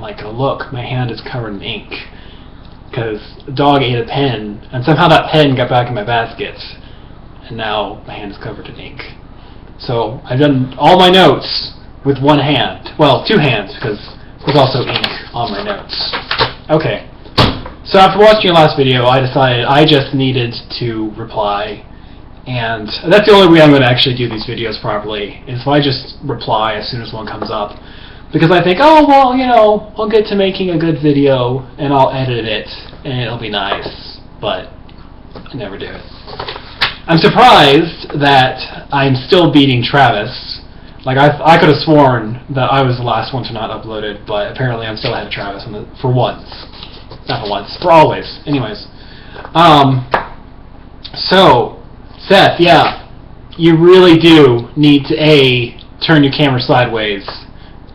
like, oh look, my hand is covered in ink. Because the dog ate a pen, and somehow that pen got back in my basket, and now my hand is covered in ink. So I've done all my notes with one hand. Well, two hands, because there's also ink on my notes. Okay. So after watching your last video, I decided I just needed to reply, and that's the only way I'm going to actually do these videos properly, is if I just reply as soon as one comes up. Because I think, oh, well, you know, I'll get to making a good video, and I'll edit it, and it'll be nice, but I never do it. I'm surprised that I'm still beating Travis. Like, I could have sworn that I was the last one to not upload it, but apparently I'm still ahead of Travis for once. Not for once, for always. Anyways. So, Seth, yeah, you really do need to, A, turn your camera sideways,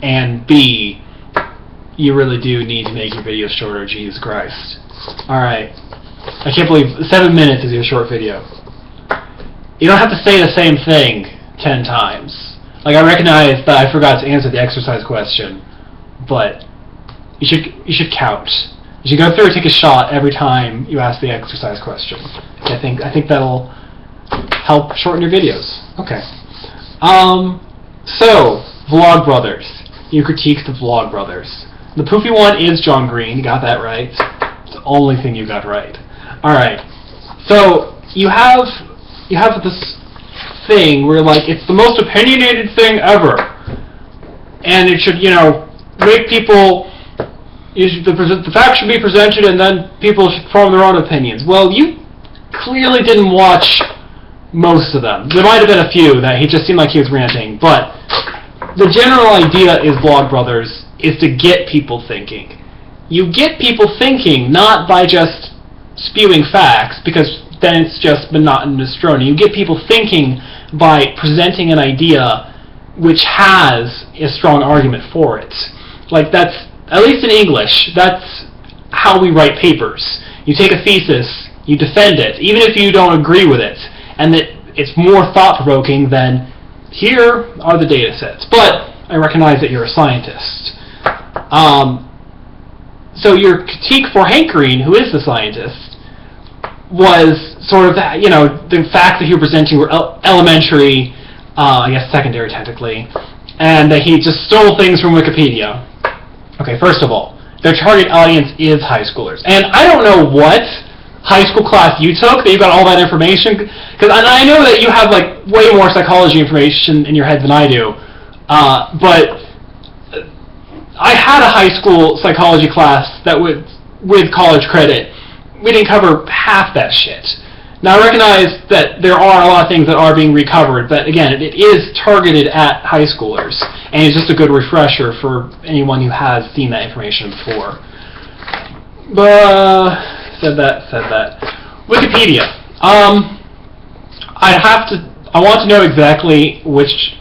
and B, you really do need to make your videos shorter, Jesus Christ. Alright. I can't believe 7 minutes is your short video. You don't have to say the same thing 10 times. Like, I recognize that I forgot to answer the exercise question, but you should count. You should go through and take a shot every time you ask the exercise question. I think that'll help shorten your videos. Okay. So, Vlogbrothers. You critiqued the Vlogbrothers. The poofy one is John Green. You got that right. It's the only thing you got right. Alright. So, you have this thing where, like, it's the most opinionated thing ever. And it should, you know, make people... the facts should be presented and then people should form their own opinions. Well, you clearly didn't watch most of them. There might have been a few that he just seemed like he was ranting, but the general idea is Vlogbrothers is to get people thinking. You get people thinking not by just spewing facts, because then it's just monotonous droning. You get people thinking by presenting an idea which has a strong argument for it. Like, that's, at least in English, that's how we write papers. You take a thesis, you defend it, even if you don't agree with it, and that it's more thought-provoking than, here are the data sets. But I recognize that you're a scientist. So your critique for Hank Green, who is the scientist, was sort of, you know, the facts that he was presenting were elementary, I guess secondary technically, and that he just stole things from Wikipedia. Okay, first of all, their target audience is high schoolers. And I don't know what high school class you took that you got all that information, because I know that you have, like, way more psychology information in your head than I do, but I had a high school psychology class that with college credit, we didn't cover half that shit. Now, I recognize that there are a lot of things that are being recovered, but again, it is targeted at high schoolers, and it's just a good refresher for anyone who has seen that information before. But, said that. Wikipedia. I want to know exactly which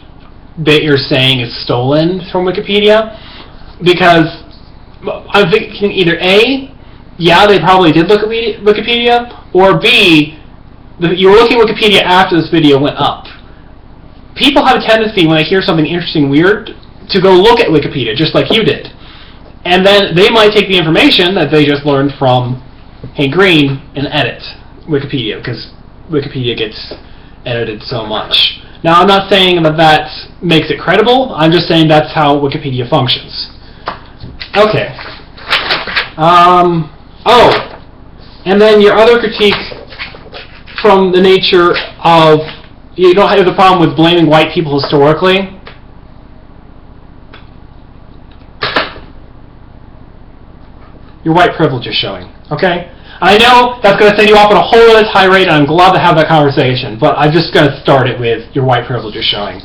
bit you're saying is stolen from Wikipedia, because I'm thinking either A, yeah, they probably did look at Wikipedia, or B, you were looking at Wikipedia after this video went up. People have a tendency, when they hear something interesting and weird, to go look at Wikipedia, just like you did. And then they might take the information that they just learned from Hank Green and edit Wikipedia, because Wikipedia gets edited so much. Now, I'm not saying that makes it credible, I'm just saying that's how Wikipedia functions. Okay. Oh, and then your other critique from the nature of, you don't have the problem with blaming white people historically. Your white privilege is showing, okay? I know that's going to send you off on a whole other tirade, and I'm glad to have that conversation, but I'm just going to start it with your white privilege is showing.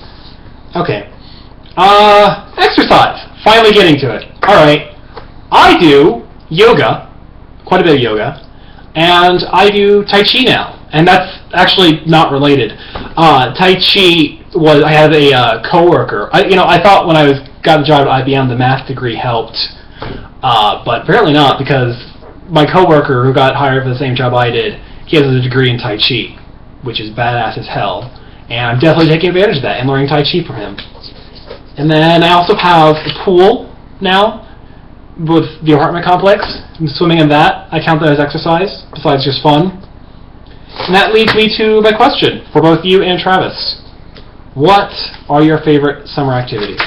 Okay. Exercise. Finally getting to it. Alright. I do yoga, quite a bit of yoga, and I do Tai Chi now. And that's actually not related. Tai Chi was, I had a coworker. I thought when I got the job at IBM the math degree helped, but apparently not, because my coworker who got hired for the same job I did, he has a degree in Tai Chi, which is badass as hell. And I'm definitely taking advantage of that and learning Tai Chi from him. And then I also have a pool now, with the apartment complex, and swimming in that. I count that as exercise, besides just fun. And that leads me to my question for both you and Travis. What are your favorite summer activities?